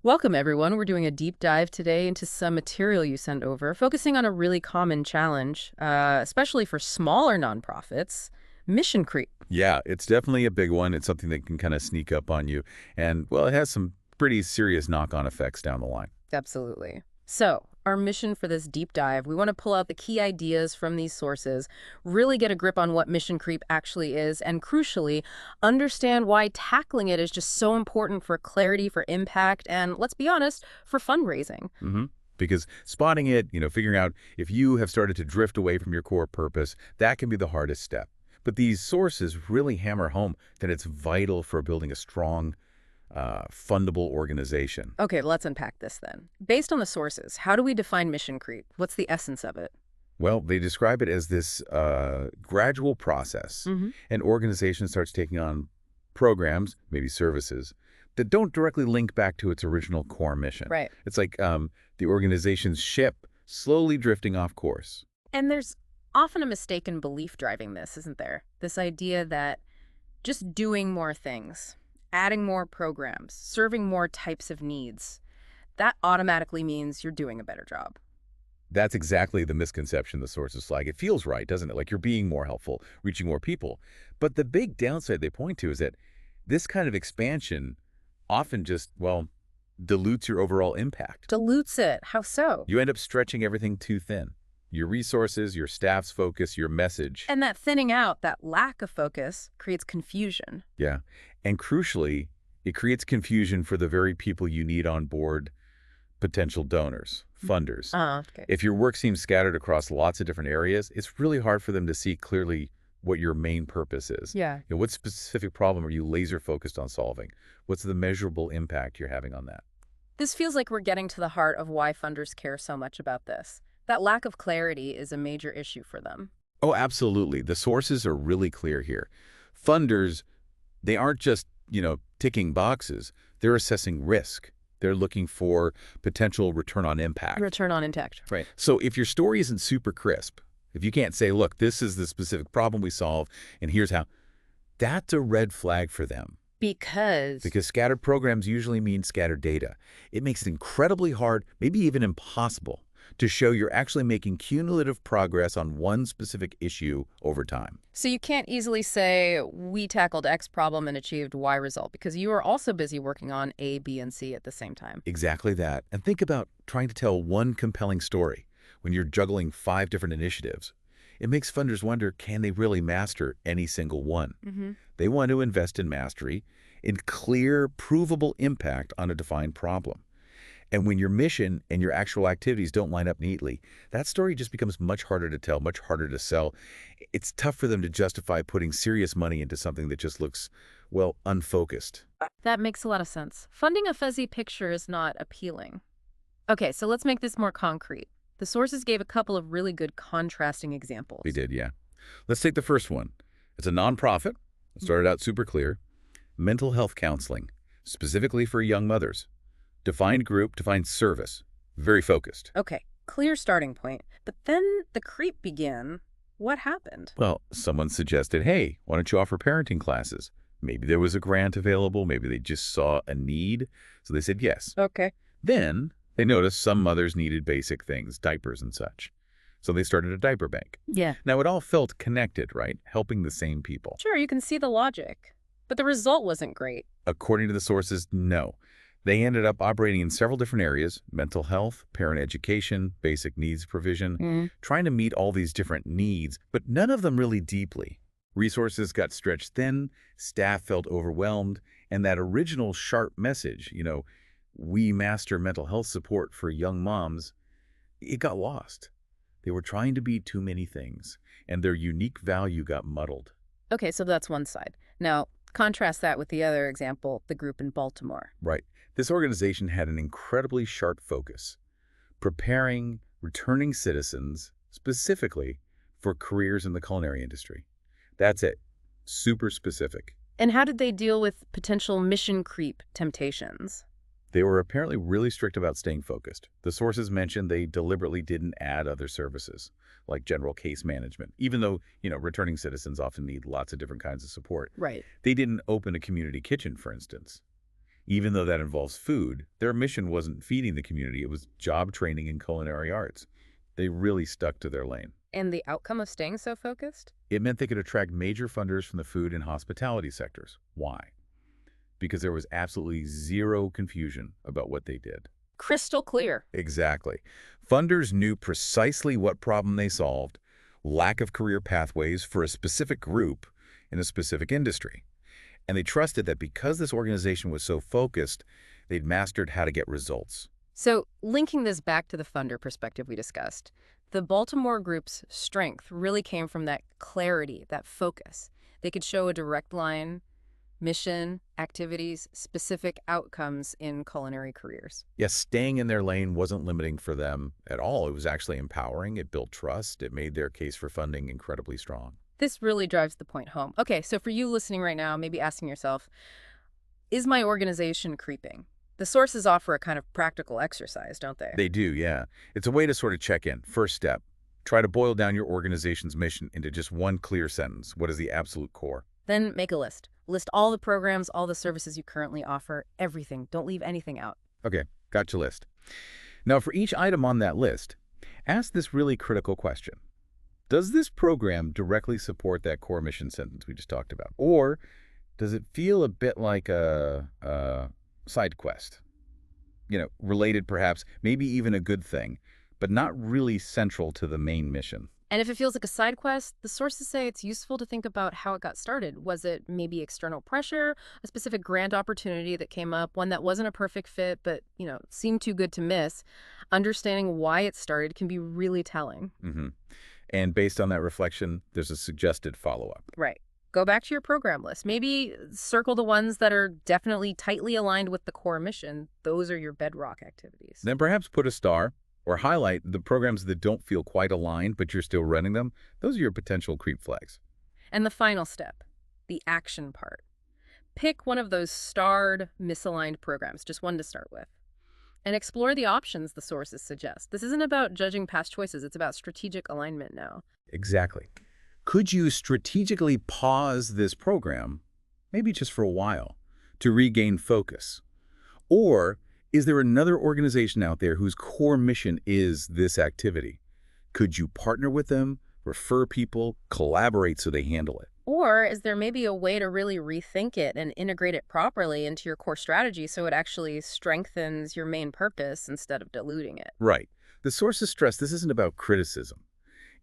Welcome, everyone. We're doing a deep dive today into some material you sent over, focusing on a really common challenge, especially for smaller nonprofits, mission creep. Yeah, it's definitely a big one. It's something that can kind of sneak up on you. And, well, it has some pretty serious knock-on effects down the line. Absolutely. So, our mission for this deep dive, we want to pull out the key ideas from these sources, really get a grip on what mission creep actually is, and crucially, understand why tackling it is just so important for clarity, for impact, and let's be honest, for fundraising. hmm Because spotting it, figuring out if you have started to drift away from your core purpose, that can be the hardest step. But these sources really hammer home that it's vital for building a strong, fundable organization. Okay, let's unpack this then. Based on the sources, how do we define mission creep? What's the essence of it? Well, they describe it as this gradual process. Hmm. An organization starts taking on programs, maybe services, that don't directly link back to its original core mission. Right. It's like the organization's ship slowly drifting off course. And there's often a mistaken belief driving this, isn't there? This idea that just doing more things, adding more programs, serving more types of needs, that automatically means you're doing a better job. That's exactly the misconception the sources flag. It feels right, doesn't it? Like you're being more helpful, reaching more people. But the big downside they point to is that this kind of expansion often just, well, dilutes your overall impact. Dilutes it. How so? You end up stretching everything too thin. Your resources, your staff's focus, your message. And that thinning out, that lack of focus, creates confusion. Yeah. And crucially, it creates confusion for the very people you need on board, potential donors, funders. Okay. If your work seems scattered across lots of different areas, it's really hard for them to see clearly what your main purpose is. Yeah. What specific problem are you laser focused on solving? What's the measurable impact you're having on that? This feels like we're getting to the heart of why funders care so much about this. That lack of clarity is a major issue for them. Oh, absolutely. The sources are really clear here. Funders, they aren't just, ticking boxes. They're assessing risk. They're looking for potential return on impact. Return on impact. Right. So if your story isn't super crisp, if you can't say, look, this is the specific problem we solve, and here's how, that's a red flag for them. Because Scattered programs usually mean scattered data. It makes it incredibly hard, maybe even impossible, to show you're actually making cumulative progress on one specific issue over time. So you can't easily say, we tackled X problem and achieved Y result, because you are also busy working on A, B, and C at the same time. Exactly that. And think about trying to tell one compelling story when you're juggling 5 different initiatives. It makes funders wonder, can they really master any single one? Hmm. They want to invest in mastery, in clear, provable impact on a defined problem. And when your mission and your actual activities don't line up neatly, that story just becomes much harder to tell, much harder to sell. It's tough for them to justify putting serious money into something that just looks, well, unfocused. That makes a lot of sense. Funding a fuzzy picture is not appealing. Okay, so let's make this more concrete. The sources gave a couple of really good contrasting examples. They did, yeah. Let's take the first one. It's a nonprofit. It started out super clear. Mental health counseling, specifically for young mothers. Defined group, defined service. Very focused. Okay, clear starting point. But then the creep began. What happened? Well, someone suggested, hey, why don't you offer parenting classes? Maybe there was a grant available. Maybe they just saw a need. So they said yes. Okay. Then they noticed some mothers needed basic things, diapers and such. So they started a diaper bank. Yeah. Now, it all felt connected, right? Helping the same people. Sure, you can see the logic. But the result wasn't great. According to the sources, no. They ended up operating in several different areas: mental health, parent education, basic needs provision, trying to meet all these different needs, but none of them really deeply. Resources got stretched thin, staff felt overwhelmed, and that original sharp message, we master mental health support for young moms, it got lost. They were trying to be too many things, and their unique value got muddled. Okay, so that's one side. Now, contrast that with the other example, the group in Baltimore. Right. This organization had an incredibly sharp focus, preparing returning citizens specifically for careers in the culinary industry. That's it. Super specific. And how did they deal with potential mission creep temptations? They were apparently really strict about staying focused. The sources mentioned they deliberately didn't add other services, like general case management, even though, returning citizens often need lots of different kinds of support. Right. They didn't open a community kitchen, for instance. Even though that involves food, their mission wasn't feeding the community. It was job training in culinary arts. They really stuck to their lane. And the outcome of staying so focused? It meant they could attract major funders from the food and hospitality sectors. Why? Because there was absolutely zero confusion about what they did. Crystal clear. Exactly. Funders knew precisely what problem they solved, lack of career pathways for a specific group in a specific industry. And they trusted that because this organization was so focused, they'd mastered how to get results. So, linking this back to the funder perspective we discussed, the Baltimore group's strength really came from that clarity, that focus. They could show a direct line, mission, activities, specific outcomes in culinary careers. Yes, staying in their lane wasn't limiting for them at all. It was actually empowering. It built trust. It made their case for funding incredibly strong. This really drives the point home. Okay, so for you listening right now, maybe asking yourself, is my organization creeping? The sources offer a kind of practical exercise, don't they? They do, yeah. It's a way to sort of check in. First step, try to boil down your organization's mission into just one clear sentence. What is the absolute core? Then make a list. List all the programs, all the services you currently offer, everything. Don't leave anything out. Okay, got your list. Now, for each item on that list, ask this really critical question. Does this program directly support that core mission sentence we just talked about? Or does it feel a bit like a side quest? Related perhaps, maybe even a good thing, but not really central to the main mission. And if it feels like a side quest, the sources say it's useful to think about how it got started. Was it maybe external pressure, a specific grant opportunity that came up, one that wasn't a perfect fit, but, seemed too good to miss? Understanding why it started can be really telling. And based on that reflection, there's a suggested follow-up. Right. Go back to your program list. Maybe circle the ones that are definitely tightly aligned with the core mission. Those are your bedrock activities. Then perhaps put a star or highlight the programs that don't feel quite aligned, but you're still running them. Those are your potential creep flags. And the final step, the action part. Pick one of those starred, misaligned programs, just one to start with, and explore the options the sources suggest. This isn't about judging past choices. It's about strategic alignment now. Exactly. Could you strategically pause this program, maybe just for a while, to regain focus? Or is there another organization out there whose core mission is this activity? Could you partner with them, refer people, collaborate so they handle it? Or is there maybe a way to really rethink it and integrate it properly into your core strategy so it actually strengthens your main purpose instead of diluting it? Right. The sources stress this isn't about criticism.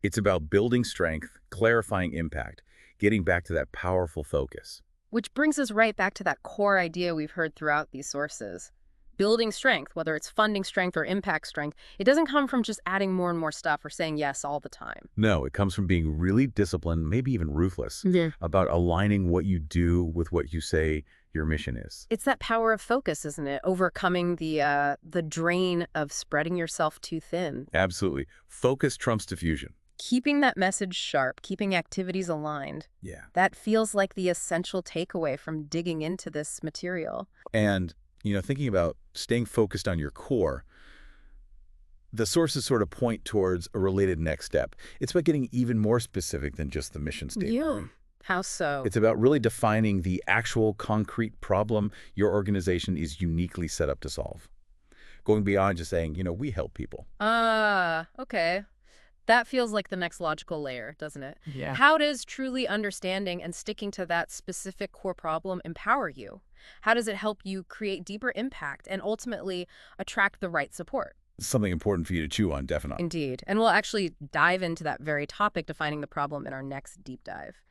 It's about building strength, clarifying impact, getting back to that powerful focus. Which brings us right back to that core idea we've heard throughout these sources. Building strength, whether it's funding strength or impact strength, it doesn't come from just adding more and more stuff or saying yes all the time. No, it comes from being really disciplined, maybe even ruthless, about aligning what you do with what you say your mission is. It's that power of focus, isn't it? Overcoming the drain of spreading yourself too thin. Absolutely. Focus trumps diffusion. Keeping that message sharp, keeping activities aligned. Yeah. That feels like the essential takeaway from digging into this material. And thinking about staying focused on your core, the sources sort of point towards a related next step. It's about getting even more specific than just the mission statement. Yeah. How so? It's about really defining the actual concrete problem your organization is uniquely set up to solve. Going beyond just saying, we help people. Okay. That feels like the next logical layer, doesn't it? Yeah. How does truly understanding and sticking to that specific core problem empower you? How does it help you create deeper impact and ultimately attract the right support? Something important for you to chew on, definitely. Indeed. And we'll actually dive into that very topic, defining the problem, in our next deep dive.